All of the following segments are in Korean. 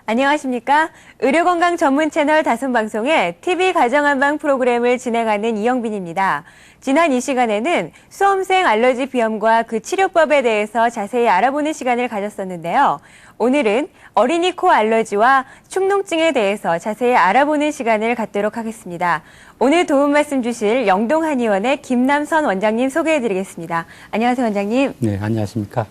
안녕하십니까? 의료건강 전문 채널 다솜방송의 TV 가정한방 프로그램을 진행하는 이영빈입니다. 지난 이 시간에는 수험생 알러지 비염과 그 치료법에 대해서 자세히 알아보는 시간을 가졌었는데요. 오늘은 어린이 코 알러지와 축농증에 대해서 자세히 알아보는 시간을 갖도록 하겠습니다. 오늘 도움 말씀 주실 영동한의원의 김남선 원장님 소개해드리겠습니다. 안녕하세요, 원장님. 네, 안녕하십니까?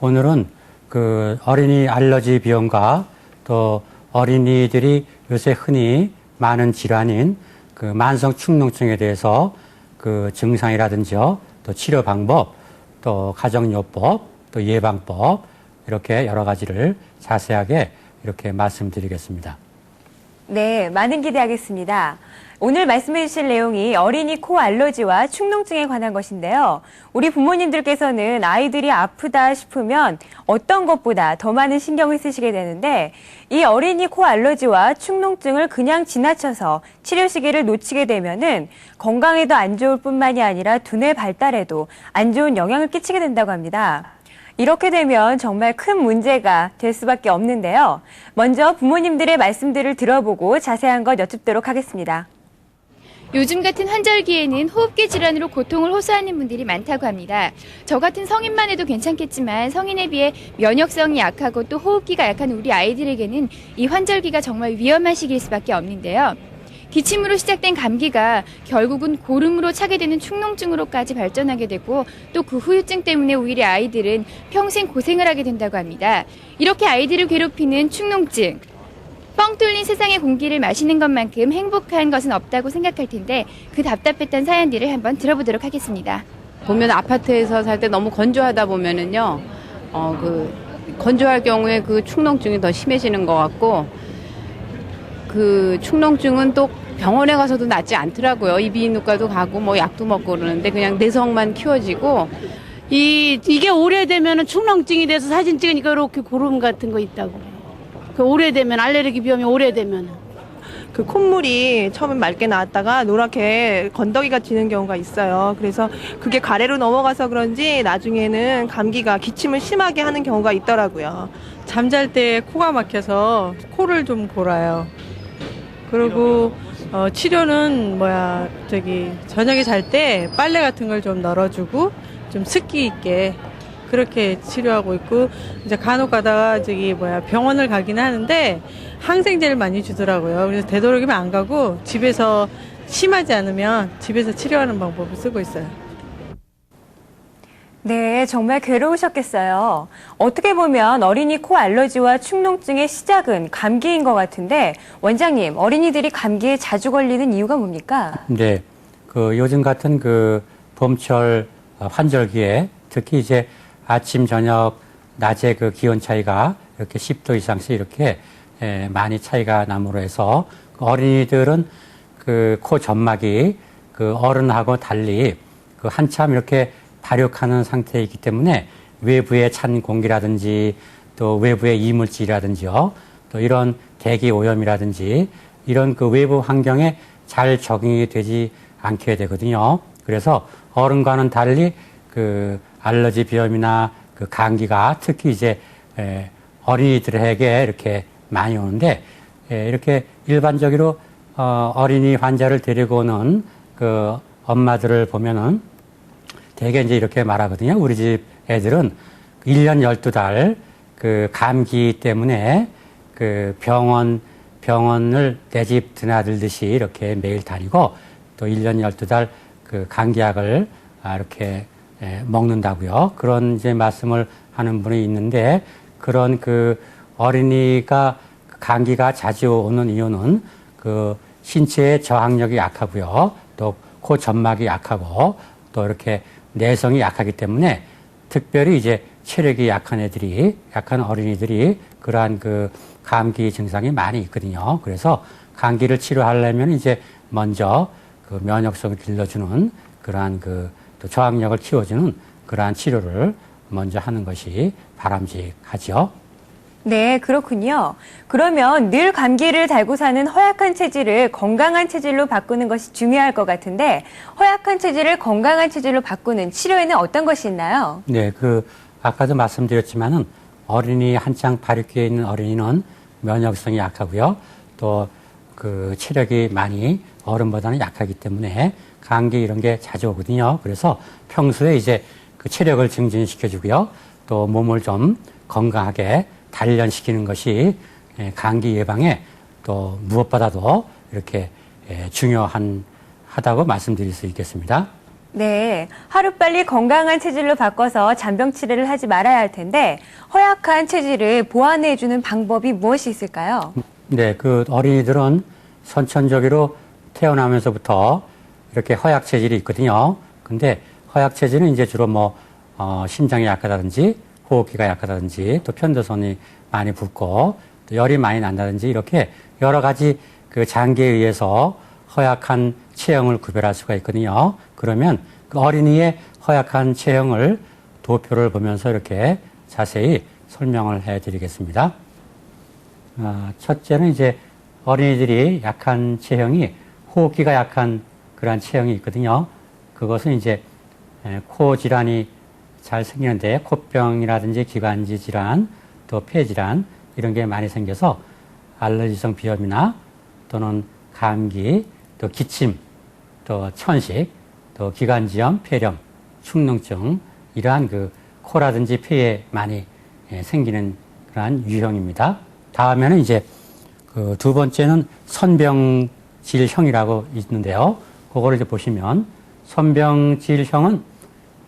오늘은 그 어린이 알러지 비염과 또 어린이들이 요새 흔히 많은 질환인 그 만성 축농증에 대해서 그 증상이라든지요, 또 치료 방법, 또 가정요법, 또 예방법 이렇게 여러 가지를 자세하게 이렇게 말씀드리겠습니다. 네, 많은 기대하겠습니다. 오늘 말씀해 주실 내용이 어린이 코 알러지와 축농증에 관한 것인데요. 우리 부모님들께서는 아이들이 아프다 싶으면 어떤 것보다 더 많은 신경을 쓰시게 되는데 이 어린이 코 알러지와 축농증을 그냥 지나쳐서 치료 시기를 놓치게 되면은 건강에도 안 좋을 뿐만이 아니라 두뇌 발달에도 안 좋은 영향을 끼치게 된다고 합니다. 이렇게 되면 정말 큰 문제가 될 수밖에 없는데요. 먼저 부모님들의 말씀들을 들어보고 자세한 것 여쭙도록 하겠습니다. 요즘 같은 환절기에는 호흡기 질환으로 고통을 호소하는 분들이 많다고 합니다. 저 같은 성인만 해도 괜찮겠지만 성인에 비해 면역성이 약하고 또 호흡기가 약한 우리 아이들에게는 이 환절기가 정말 위험한 시기일 수밖에 없는데요. 기침으로 시작된 감기가 결국은 고름으로 차게 되는 축농증으로까지 발전하게 되고 또 그 후유증 때문에 오히려 아이들은 평생 고생을 하게 된다고 합니다. 이렇게 아이들을 괴롭히는 축농증. 뻥 뚫린 세상의 공기를 마시는 것만큼 행복한 것은 없다고 생각할 텐데 그 답답했던 사연들을 한번 들어보도록 하겠습니다. 보면 아파트에서 살 때 너무 건조하다 보면은요, 건조할 경우에 그 축농증이 더 심해지는 것 같고, 그 축농증은 또 병원에 가서도 낫지 않더라고요. 이비인후과도 가고 뭐 약도 먹고 그러는데 그냥 내성만 키워지고. 이게 오래되면 축농증이 돼서 사진 찍으니까 이렇게 고름 같은 거 있다고. 그 오래되면 알레르기 비염이 오래되면 그 콧물이 처음엔 맑게 나왔다가 노랗게 건더기가 지는 경우가 있어요. 그래서 그게 가래로 넘어가서 그런지 나중에는 감기가 기침을 심하게 하는 경우가 있더라고요. 잠잘 때 코가 막혀서 코를 좀 골아요. 그리고 치료는 저녁에 잘 때 빨래 같은 걸 좀 널어주고 좀 습기 있게 그렇게 치료하고 있고, 이제 간혹 가다가 병원을 가기는 하는데 항생제를 많이 주더라고요. 그래서 되도록이면 안 가고 집에서 심하지 않으면 집에서 치료하는 방법을 쓰고 있어요. 네, 정말 괴로우셨겠어요. 어떻게 보면 어린이 코 알러지와 축농증의 시작은 감기인 것 같은데 원장님, 어린이들이 감기에 자주 걸리는 이유가 뭡니까? 네, 그 요즘 같은 그 봄철 환절기에 특히 이제 아침, 저녁, 낮에 그 기온 차이가 이렇게 10도 이상씩 이렇게 많이 차이가 남으로 해서 어린이들은 그 코 점막이 그 어른하고 달리 그 한참 이렇게 발육하는 상태이기 때문에 외부의 찬 공기라든지 또 외부의 이물질이라든지요, 또 이런 대기 오염이라든지 이런 그 외부 환경에 잘 적응이 되지 않게 되거든요. 그래서 어른과는 달리 그 알러지 비염이나 그 감기가 특히 이제 어린이들에게 이렇게 많이 오는데, 이렇게 일반적으로 어린이 환자를 데리고 오는 그 엄마들을 보면은 대개 이제 이렇게 말하거든요. 우리 집 애들은 1년 12달 그 감기 때문에 그 병원을 내 집 드나들듯이 이렇게 매일 다니고 또 1년 12달 그 감기약을 이렇게 먹는다고요. 그런 이제 말씀을 하는 분이 있는데, 그런 그 어린이가 감기가 자주 오는 이유는 그 신체의 저항력이 약하고요. 또 코 점막이 약하고 또 이렇게 내성이 약하기 때문에 특별히 이제 체력이 약한 어린이들이 그러한 그 감기 증상이 많이 있거든요. 그래서 감기를 치료하려면 이제 먼저 그 면역성을 길러주는 그러한 또 저항력을 키워주는 그러한 치료를 먼저 하는 것이 바람직하죠. 네, 그렇군요. 그러면 늘 감기를 달고 사는 허약한 체질을 건강한 체질로 바꾸는 것이 중요할 것 같은데, 허약한 체질을 건강한 체질로 바꾸는 치료에는 어떤 것이 있나요? 네, 아까도 말씀드렸지만은 어린이 한창 발육기에 있는 어린이는 면역성이 약하고요. 또 그 체력이 많이 어른보다는 약하기 때문에 감기 이런 게 자주 오거든요. 그래서 평소에 이제 그 체력을 증진시켜주고요. 또 몸을 좀 건강하게 단련시키는 것이 감기 예방에 또 무엇보다도 이렇게 중요하다고 말씀드릴 수 있겠습니다. 네, 하루빨리 건강한 체질로 바꿔서 잔병 치레를 하지 말아야 할 텐데 허약한 체질을 보완해주는 방법이 무엇이 있을까요? 네, 그 어린이들은 선천적으로 태어나면서부터 이렇게 허약 체질이 있거든요. 근데 허약 체질은 이제 주로 심장이 약하다든지 호흡기가 약하다든지 또 편도선이 많이 붓고 또 열이 많이 난다든지 이렇게 여러 가지 그 장기에 의해서 허약한 체형을 구별할 수가 있거든요. 그러면 그 어린이의 허약한 체형을 도표를 보면서 이렇게 자세히 설명을 해 드리겠습니다. 첫째는 이제 어린이들이 약한 체형이 호흡기가 약한 그러한 체형이 있거든요. 그것은 이제 코 질환이 잘 생기는데 코병이라든지 기관지 질환, 또 폐 질환 이런 게 많이 생겨서 알러지성 비염이나 또는 감기, 또 기침, 또 천식, 또 기관지염, 폐렴, 축농증 이러한 그 코라든지 폐에 많이 생기는 그러한 유형입니다. 다음에는 이제 그 두 번째는 선병질형이라고 있는데요. 그거를 이제 보시면 선병질형은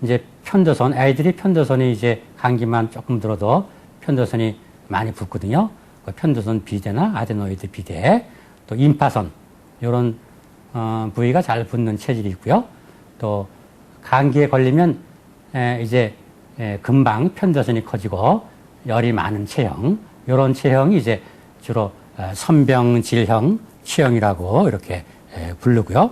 이제 편도선, 아이들이 편도선이 이제 감기만 조금 들어도 편도선이 많이 붓거든요. 그 편도선 비대나 아데노이드 비대, 또 임파선 이런 부위가 잘 붓는 체질이 있고요. 또 감기에 걸리면 이제 금방 편도선이 커지고 열이 많은 체형, 이런 체형이 이제 주로 선병질형 체형이라고 이렇게 부르고요.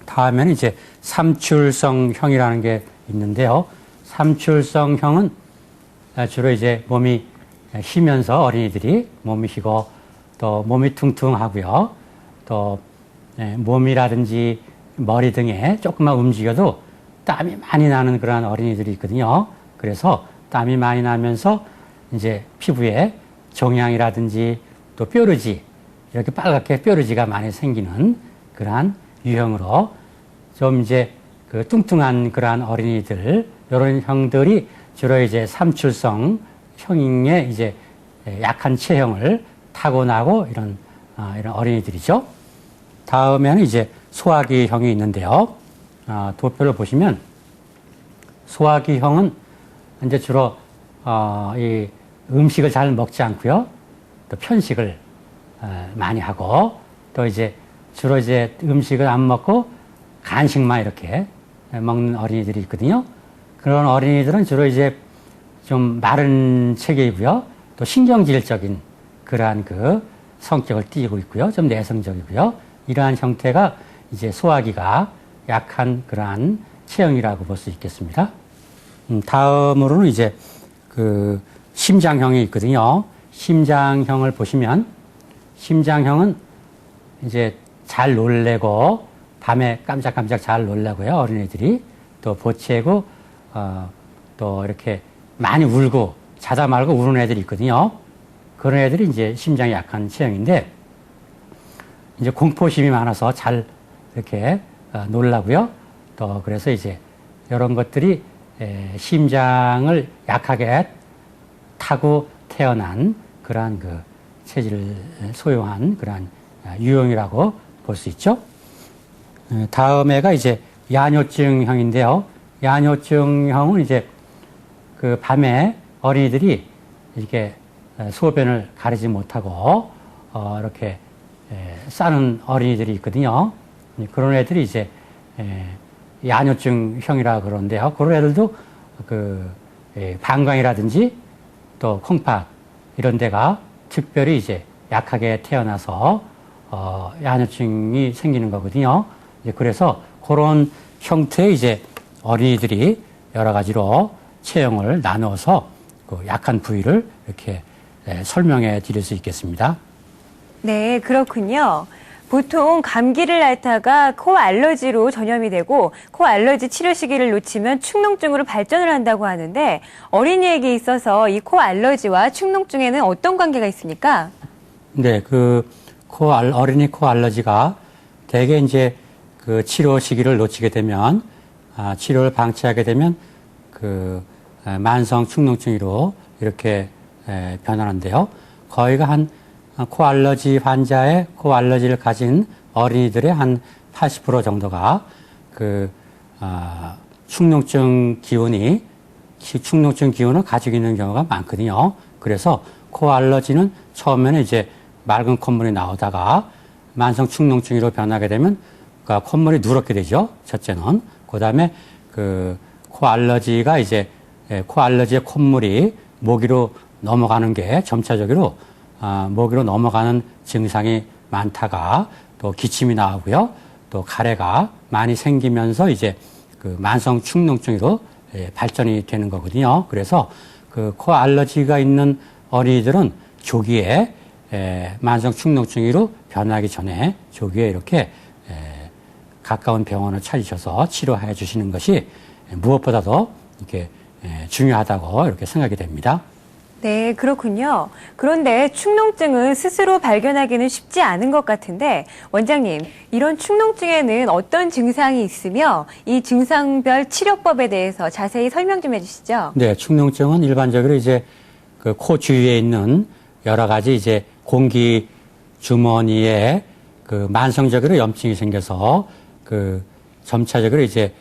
다음에는 이제 삼출성형이라는 게 있는데요. 삼출성형은 주로 이제 몸이 쉬면서 어린이들이 몸이 쉬고 또 몸이 퉁퉁하고요. 또 몸이라든지 머리 등에 조금만 움직여도 땀이 많이 나는 그런 어린이들이 있거든요. 그래서 땀이 많이 나면서 이제 피부에 종양이라든지 또 뾰루지, 이렇게 빨갛게 뾰루지가 많이 생기는 그러한 유형으로 좀 이제 그 뚱뚱한 그러한 어린이들, 이런 형들이 주로 이제 삼출성 형의 이제 약한 체형을 타고나고 이런 어린이들이죠. 다음에는 이제 소화기형이 있는데요. 도표를 보시면 소화기형은 이제 주로 이 음식을 잘 먹지 않고요. 또 편식을 많이 하고 또 이제 주로 이제 음식을 안 먹고 간식만 이렇게 먹는 어린이들이 있거든요. 그런 어린이들은 주로 이제 좀 마른 체계이고요. 또 신경질적인 그러한 그 성격을 띠고 있고요. 좀 내성적이고요. 이러한 형태가 이제 소화기가 약한 그러한 체형이라고 볼 수 있겠습니다. 다음으로는 이제 그 심장형이 있거든요. 심장형을 보시면 심장형은 이제 잘 놀래고 밤에 깜짝깜짝 잘 놀라고요. 어린애들이 또 보채고 또 이렇게 많이 울고 자다 말고 우는 애들이 있거든요. 그런 애들이 이제 심장이 약한 체형인데 이제 공포심이 많아서 잘 이렇게 놀라고요. 또 그래서 이제 이런 것들이 심장을 약하게 타고 태어난 그러한 그 체질을 소유한 그러한 유형이라고 볼 수 있죠. 다음에가 이제 야뇨증형인데요. 야뇨증형은 이제 그 밤에 어린이들이 이렇게 소변을 가리지 못하고 이렇게 싸는 어린이들이 있거든요. 그런 애들이 이제 야뇨증형이라 그러는데요. 그런 애들도 그 방광이라든지 또 콩팥 이런 데가 특별히 이제 약하게 태어나서 야뇨증이 생기는 거거든요. 이제 그래서 그런 형태의 이제 어린이들이 여러 가지로 체형을 나눠서 그 약한 부위를 이렇게 설명해 드릴 수 있겠습니다. 네, 그렇군요. 보통 감기를 앓다가 코 알러지로 전염이 되고 코 알러지 치료 시기를 놓치면 축농증으로 발전을 한다고 하는데 어린이에게 있어서 이 코 알러지와 축농증에는 어떤 관계가 있습니까? 네, 어린이 코 알러지가 대개 이제 그 치료 시기를 놓치게 되면, 치료를 방치하게 되면 만성 축농증으로 이렇게 변하는데요. 거의가 코 알러지 환자의 코 알러지를 가진 어린이들의 한 80% 정도가 축농증 기운을 가지고 있는 경우가 많거든요. 그래서 코 알러지는 처음에는 이제 맑은 콧물이 나오다가 만성 축농증으로 변하게 되면 콧물이 누렇게 되죠. 첫째는. 그 다음에 코 알러지가 이제 코 알러지의 콧물이 모기로 넘어가는 게 점차적으로 모기로 넘어가는 증상이 많다가 또 기침이 나오고요. 또 가래가 많이 생기면서 이제 만성 축농증으로 발전이 되는 거거든요. 그래서 코 알러지가 있는 어린이들은 조기에 만성 축농증으로 변하기 전에 조기에 이렇게 가까운 병원을 찾으셔서 치료해 주시는 것이 무엇보다도 이렇게 중요하다고 이렇게 생각이 됩니다. 네, 그렇군요. 그런데 축농증은 스스로 발견하기는 쉽지 않은 것 같은데 원장님, 이런 축농증에는 어떤 증상이 있으며 이 증상별 치료법에 대해서 자세히 설명 좀 해주시죠. 네, 축농증은 일반적으로 이제 코 주위에 있는 여러 가지 이제 공기 주머니에 만성적으로 염증이 생겨서 점차적으로 이제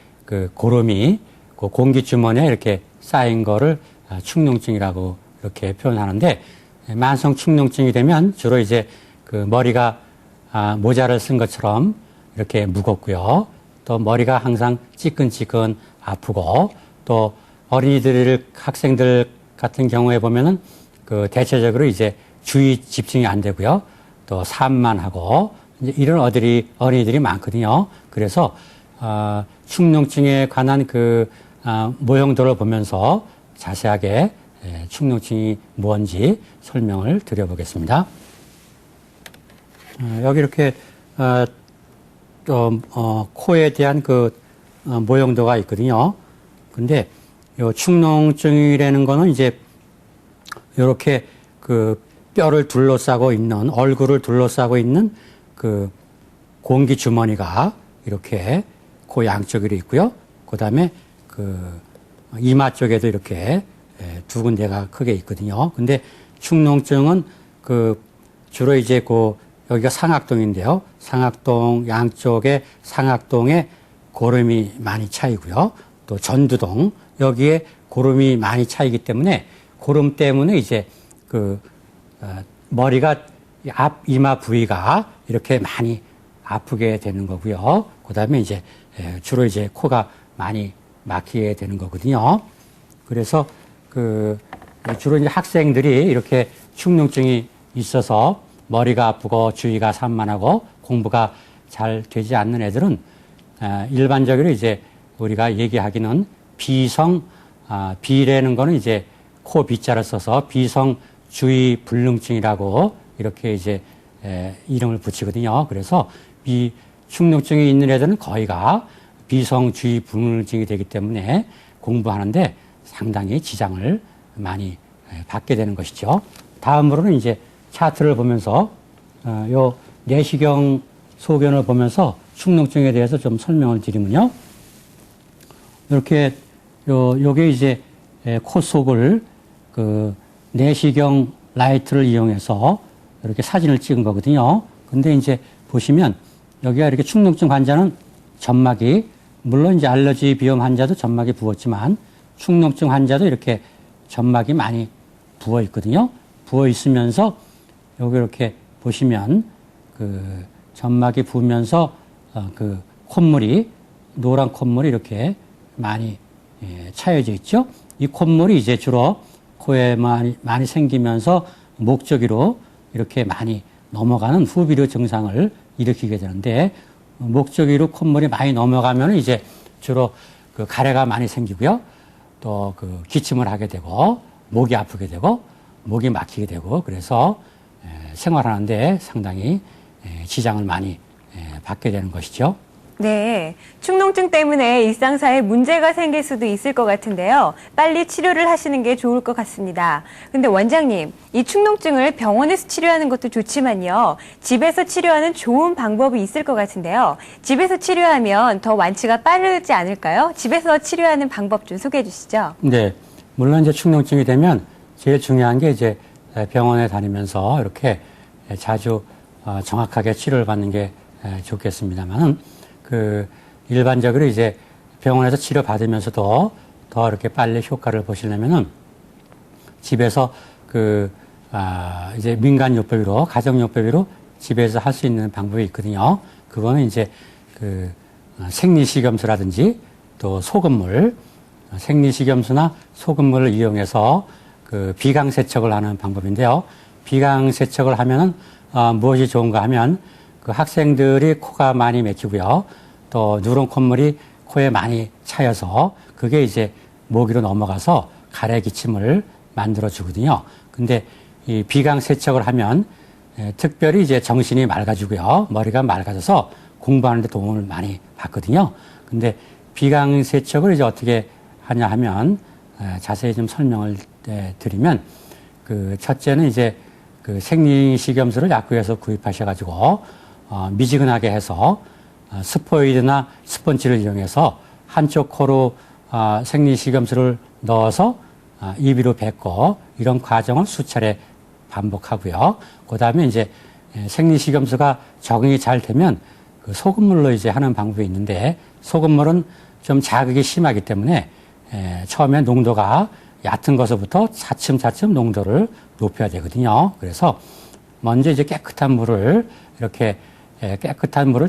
고름이 공기 주머니에 이렇게 쌓인 거를 축농증이라고 이렇게 표현하는데, 만성 축농증이 되면 주로 이제 머리가 모자를 쓴 것처럼 이렇게 무겁고요. 또 머리가 항상 찌끈찌끈 아프고, 또 학생들 같은 경우에 보면은 대체적으로 이제 주의 집중이 안 되고요. 또 산만하고 이제 이런 어린이들이 많거든요. 그래서 축농증에 관한 모형들을 보면서 자세하게 축농증이 뭔지 설명을 드려보겠습니다. 여기 이렇게 코에 대한 모형도가 있거든요. 근데 요 축농증이라는 거는 이제 이렇게 뼈를 둘러싸고 있는, 얼굴을 둘러싸고 있는 공기 주머니가 이렇게 코 양쪽으로 있고요. 그 다음에 이마 쪽에도 이렇게 두 군데가 크게 있거든요. 근데 축농증은 주로 이제 여기가 상악동인데요. 상악동 양쪽에 상악동에 고름이 많이 차이고요. 또 전두동 여기에 고름이 많이 차이기 때문에 고름 때문에 이제 머리가 앞 이마 부위가 이렇게 많이 아프게 되는 거고요. 그 다음에 이제 주로 이제 코가 많이 막히게 되는 거거든요. 그래서 주로 이제 학생들이 이렇게 축농증이 있어서 머리가 아프고 주의가 산만하고 공부가 잘 되지 않는 애들은 일반적으로 이제 우리가 얘기하기는 비라는 거는 이제 코 비자를 써서 비성 주의 불능증이라고 이렇게 이제 이름을 붙이거든요. 그래서 축농증이 있는 애들은 거의가 비성 주의 불능증이 되기 때문에 공부하는데 상당히 지장을 많이 받게 되는 것이죠. 다음으로는 이제 차트를 보면서 요 내시경 소견을 보면서 축농증에 대해서 좀 설명을 드리면요. 이렇게 요게 이제 코 속을 내시경 라이트를 이용해서 이렇게 사진을 찍은 거거든요. 근데 이제 보시면 여기가 이렇게 축농증 환자는 점막이, 물론 이제 알러지 비염 환자도 점막이 부었지만 축농증 환자도 이렇게 점막이 많이 부어 있거든요. 부어 있으면서 여기 이렇게 보시면 점막이 부으면서 콧물이, 노란 콧물이 이렇게 많이 차여져 있죠. 이 콧물이 이제 주로 코에 많이 생기면서 목적으로 이렇게 많이 넘어가는 후비류 증상을 일으키게 되는데, 목적으로 콧물이 많이 넘어가면 이제 주로 가래가 많이 생기고요. 또 기침을 하게 되고, 목이 아프게 되고, 목이 막히게 되고, 그래서 생활하는데 상당히 지장을 많이 받게 되는 것이죠. 네, 축농증 때문에 일상사에 문제가 생길 수도 있을 것 같은데요. 빨리 치료를 하시는 게 좋을 것 같습니다. 근데 원장님, 이 축농증을 병원에서 치료하는 것도 좋지만요. 집에서 치료하는 좋은 방법이 있을 것 같은데요. 집에서 치료하면 더 완치가 빠르지 않을까요? 집에서 치료하는 방법 좀 소개해 주시죠. 네, 물론 이제 축농증이 되면 제일 중요한 게 이제 병원에 다니면서 이렇게 자주 정확하게 치료를 받는 게 좋겠습니다만은 일반적으로 이제 병원에서 치료 받으면서도 더 이렇게 빨리 효과를 보시려면은 집에서 이제 민간요법으로, 가정요법으로 집에서 할 수 있는 방법이 있거든요. 그거는 이제 생리식염수라든지 또 소금물, 생리식염수나 소금물을 이용해서 비강세척을 하는 방법인데요. 비강세척을 하면은 무엇이 좋은가 하면 학생들이 코가 많이 막히고요. 또 누런 콧물이 코에 많이 차여서 그게 이제 모기로 넘어가서 가래 기침을 만들어 주거든요. 근데 이 비강 세척을 하면 특별히 이제 정신이 맑아지고요. 머리가 맑아져서 공부하는 데 도움을 많이 받거든요. 근데 비강 세척을 이제 어떻게 하냐 하면 자세히 좀 설명을 드리면 첫째는 이제 생리식염수를 약국에서 구입하셔가지고 미지근하게 해서 스포이드나 스펀지를 이용해서 한쪽 코로 생리식염수를 넣어서 입 위로 뱉고 이런 과정을 수차례 반복하고요. 그 다음에 이제 생리식염수가 적응이 잘 되면 소금물로 이제 하는 방법이 있는데 소금물은 좀 자극이 심하기 때문에 처음에 농도가 얕은 것부터 차츰차츰 농도를 높여야 되거든요. 그래서 먼저 이제 깨끗한 물을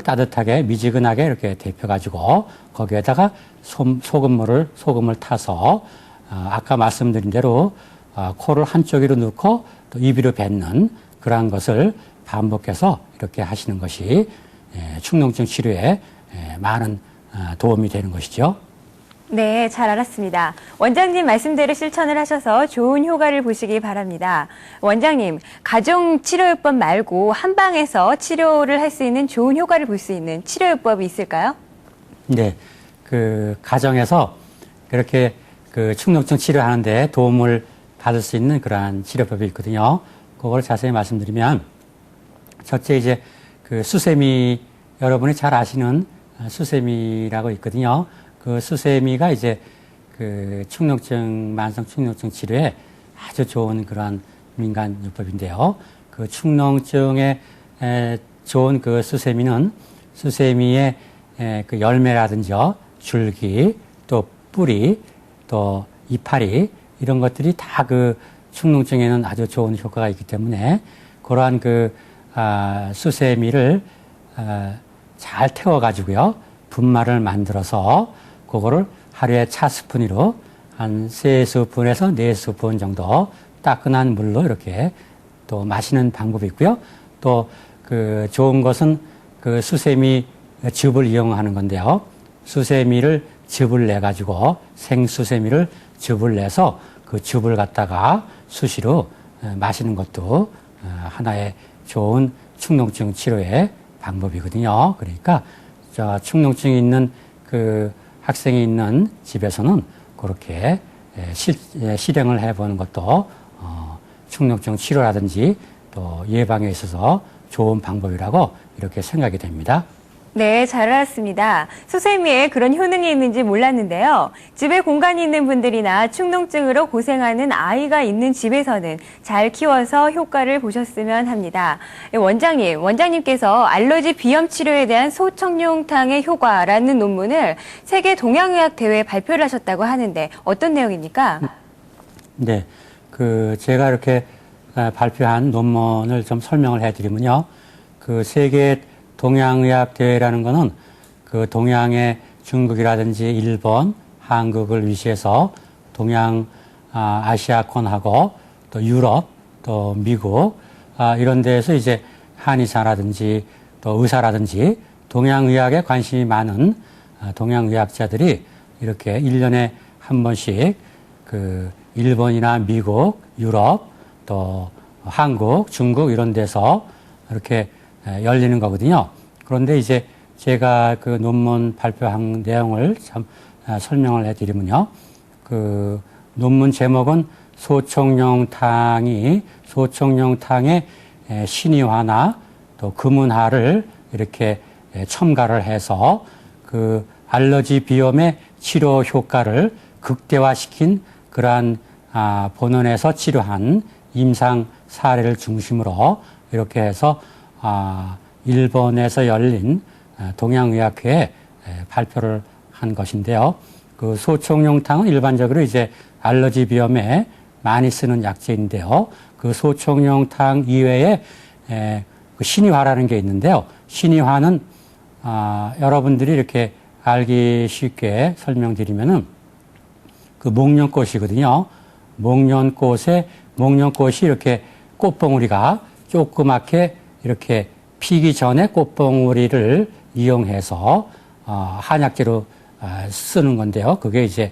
따뜻하게 미지근하게 이렇게 데펴가지고 거기에다가 소금을 타서 아까 말씀드린 대로 코를 한쪽으로 넣고 또 입 위로 뱉는 그러한 것을 반복해서 이렇게 하시는 것이 축농증 치료에 많은 도움이 되는 것이죠. 네, 잘 알았습니다. 원장님 말씀대로 실천을 하셔서 좋은 효과를 보시기 바랍니다. 원장님, 가정치료요법 말고 한방에서 치료를 할 수 있는 좋은 효과를 볼 수 있는 치료요법이 있을까요? 네, 가정에서 그렇게 축농증 치료하는데 도움을 받을 수 있는 그러한 치료법이 있거든요. 그걸 자세히 말씀드리면, 첫째 이제 수세미, 여러분이 잘 아시는 수세미라고 있거든요. 수세미가 이제 만성 축농증 치료에 아주 좋은 그러한 민간요법인데요. 축농증에 좋은 수세미는 수세미의 열매라든지 줄기, 또 뿌리, 또 이파리 이런 것들이 다 축농증에는 아주 좋은 효과가 있기 때문에 그러한 수세미를 잘 태워가지고요. 분말을 만들어서 그거를 하루에 차 스푼으로 한 3스푼에서 4스푼 정도 따끈한 물로 이렇게 또 마시는 방법이 있고요. 또 좋은 것은 수세미 즙을 이용하는 건데요. 수세미를 즙을 내가지고 생수세미를 즙을 내서 그 즙을 갖다가 수시로 마시는 것도 하나의 좋은 축농증 치료의 방법이거든요. 그러니까 축농증이 있는 학생이 있는 집에서는 그렇게 실행을 해보는 것도 축농증 치료라든지 또 예방에 있어서 좋은 방법이라고 이렇게 생각이 됩니다. 네, 잘 알았습니다. 수세미에 그런 효능이 있는지 몰랐는데요. 집에 공간이 있는 분들이나 축농증으로 고생하는 아이가 있는 집에서는 잘 키워서 효과를 보셨으면 합니다. 원장님께서 알러지 비염 치료에 대한 소청룡탕의 효과라는 논문을 세계 동양의학 대회에 발표를 하셨다고 하는데 어떤 내용입니까? 네, 제가 이렇게 발표한 논문을 좀 설명을 해드리면요. 세계 동양의학 대회라는 거는 동양의 중국이라든지 일본, 한국을 위시해서 동양 아시아권하고 또 유럽, 또 미국 이런 데에서 이제 한의사라든지 또 의사라든지 동양의학에 관심이 많은 동양의학자들이 이렇게 1년에 한 번씩 일본이나 미국, 유럽, 또 한국, 중국 이런 데서 이렇게 열리는 거거든요. 그런데 이제 제가 그 논문 발표한 내용을 참 설명을 해드리면요. 그 논문 제목은 소총령탕의 신의화나 또 금은화를 이렇게 첨가를 해서 그 알러지 비염의 치료 효과를 극대화시킨 그러한 본원에서 치료한 임상 사례를 중심으로 이렇게 해서 일본에서 열린 동양의학회에 발표를 한 것인데요. 그 소총용탕은 일반적으로 이제 알러지 비염에 많이 쓰는 약재인데요. 그 소총용탕 이외에 그 신의화라는 게 있는데요. 신의화는 여러분들이 이렇게 알기 쉽게 설명드리면은 그 목련꽃이거든요. 목련꽃이 이렇게 꽃봉오리가 조그맣게 이렇게 피기 전에 꽃봉오리를 이용해서 한약재로 쓰는 건데요. 그게 이제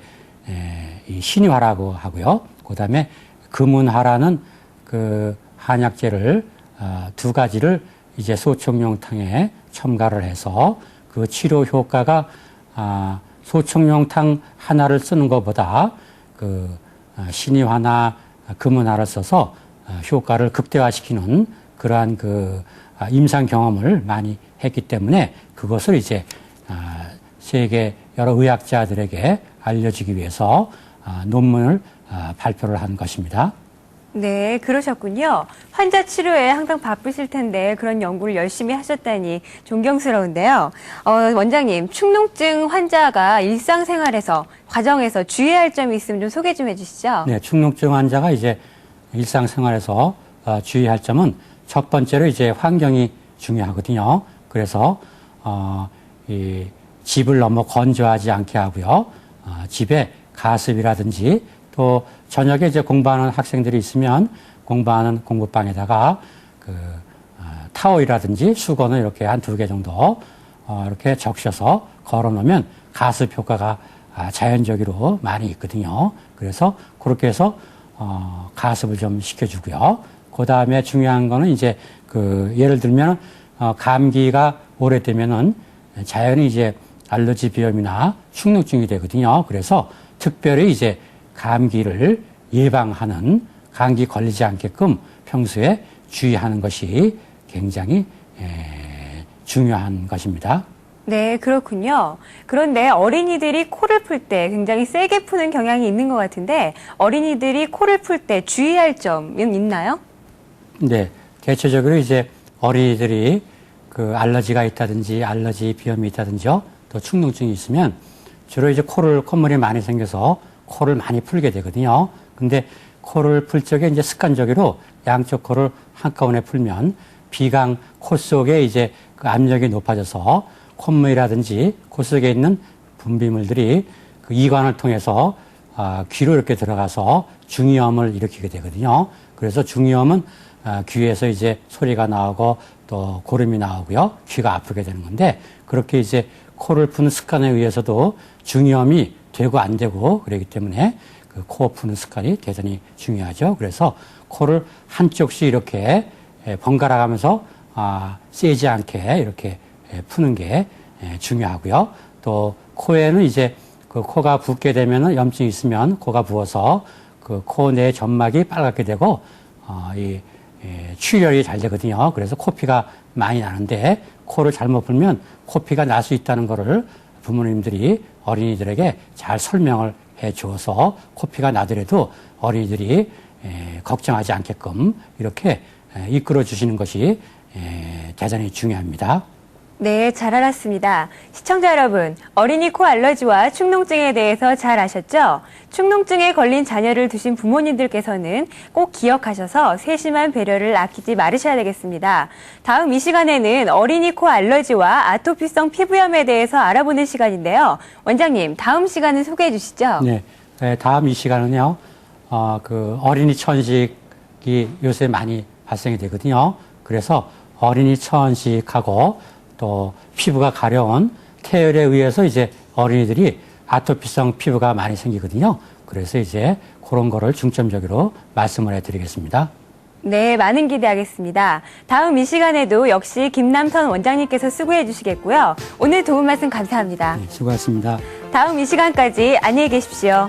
이 신의화라고 하고요. 그다음에 금은화라는 그 한약재를 두 가지를 이제 소총용탕에 첨가를 해서 그 치료 효과가 소총용탕 하나를 쓰는 것보다 그 신의화나 금은화를 써서 효과를 극대화시키는 그러한 그 임상 경험을 많이 했기 때문에 그것을 이제 세계 여러 의학자들에게 알려주기 위해서 논문을 발표를 한 것입니다. 네, 그러셨군요. 환자 치료에 항상 바쁘실 텐데 그런 연구를 열심히 하셨다니 존경스러운데요. 원장님, 축농증 환자가 일상생활에서, 과정에서 주의해야 할 점이 있으면 좀 소개 좀 해주시죠. 네, 축농증 환자가 이제 일상생활에서 주의할 점은 첫 번째로 이제 환경이 중요하거든요. 그래서 이 집을 너무 건조하지 않게 하고요. 집에 가습이라든지 또 저녁에 이제 공부하는 학생들이 있으면 공부하는 공부방에다가 그 타월이라든지 수건을 이렇게 한 2개 정도 이렇게 적셔서 걸어 놓으면 가습 효과가 자연적으로 많이 있거든요. 그래서 그렇게 해서 가습을 좀 시켜주고요. 그 다음에 중요한 거는 이제 그 예를 들면 감기가 오래되면은 자연히 이제 알러지 비염이나 축농증이 되거든요. 그래서 특별히 이제 감기를 예방하는, 감기 걸리지 않게끔 평소에 주의하는 것이 굉장히 중요한 것입니다. 네, 그렇군요. 그런데 어린이들이 코를 풀 때 굉장히 세게 푸는 경향이 있는 것 같은데 어린이들이 코를 풀 때 주의할 점은 있나요? 네, 대체적으로 이제 어린이들이 그 알러지가 있다든지 알러지 비염이 있다든지요, 또 축농증이 있으면 주로 이제 콧물이 많이 생겨서 코를 많이 풀게 되거든요. 근데 코를 풀 적에 이제 습관적으로 양쪽 코를 한꺼번에 풀면 비강 코 속에 이제 그 압력이 높아져서 콧물이라든지 코 속에 있는 분비물들이 그 이관을 통해서 귀로 이렇게 들어가서 중이염을 일으키게 되거든요. 그래서 중이염은 귀에서 이제 소리가 나오고 또 고름이 나오고요. 귀가 아프게 되는 건데, 그렇게 이제 코를 푸는 습관에 의해서도 중이염이 되고 안 되고 그러기 때문에 그 코 푸는 습관이 대단히 중요하죠. 그래서 코를 한쪽씩 이렇게 번갈아 가면서 세지 않게 이렇게 푸는 게 중요하고요. 또 코에는 이제 그 코가 붓게 되면은 염증이 있으면 코가 부어서 그 코 내 점막이 빨갛게 되고 출혈이 잘 되거든요. 그래서 코피가 많이 나는데 코를 잘못 풀면 코피가 날 수 있다는 거를 부모님들이 어린이들에게 잘 설명을 해 주어서 코피가 나더라도 어린이들이 걱정하지 않게끔 이렇게 이끌어 주시는 것이 대단히 중요합니다. 네, 잘 알았습니다. 시청자 여러분, 어린이 코 알러지와 축농증에 대해서 잘 아셨죠? 축농증에 걸린 자녀를 두신 부모님들께서는 꼭 기억하셔서 세심한 배려를 아끼지 말으셔야 되겠습니다. 다음 이 시간에는 어린이 코 알러지와 아토피성 피부염에 대해서 알아보는 시간인데요. 원장님, 다음 시간은 소개해 주시죠. 네, 다음 이 시간은요, 그 어린이 천식이 요새 많이 발생이 되거든요. 그래서 어린이 천식하고 또 피부가 가려운 태열에 의해서 이제 어린이들이 아토피성 피부가 많이 생기거든요. 그래서 이제 그런 거를 중점적으로 말씀을 해드리겠습니다. 네, 많은 기대하겠습니다. 다음 이 시간에도 역시 김남선 원장님께서 수고해 주시겠고요. 오늘 도움 말씀 감사합니다. 네, 수고하셨습니다. 다음 이 시간까지 안녕히 계십시오.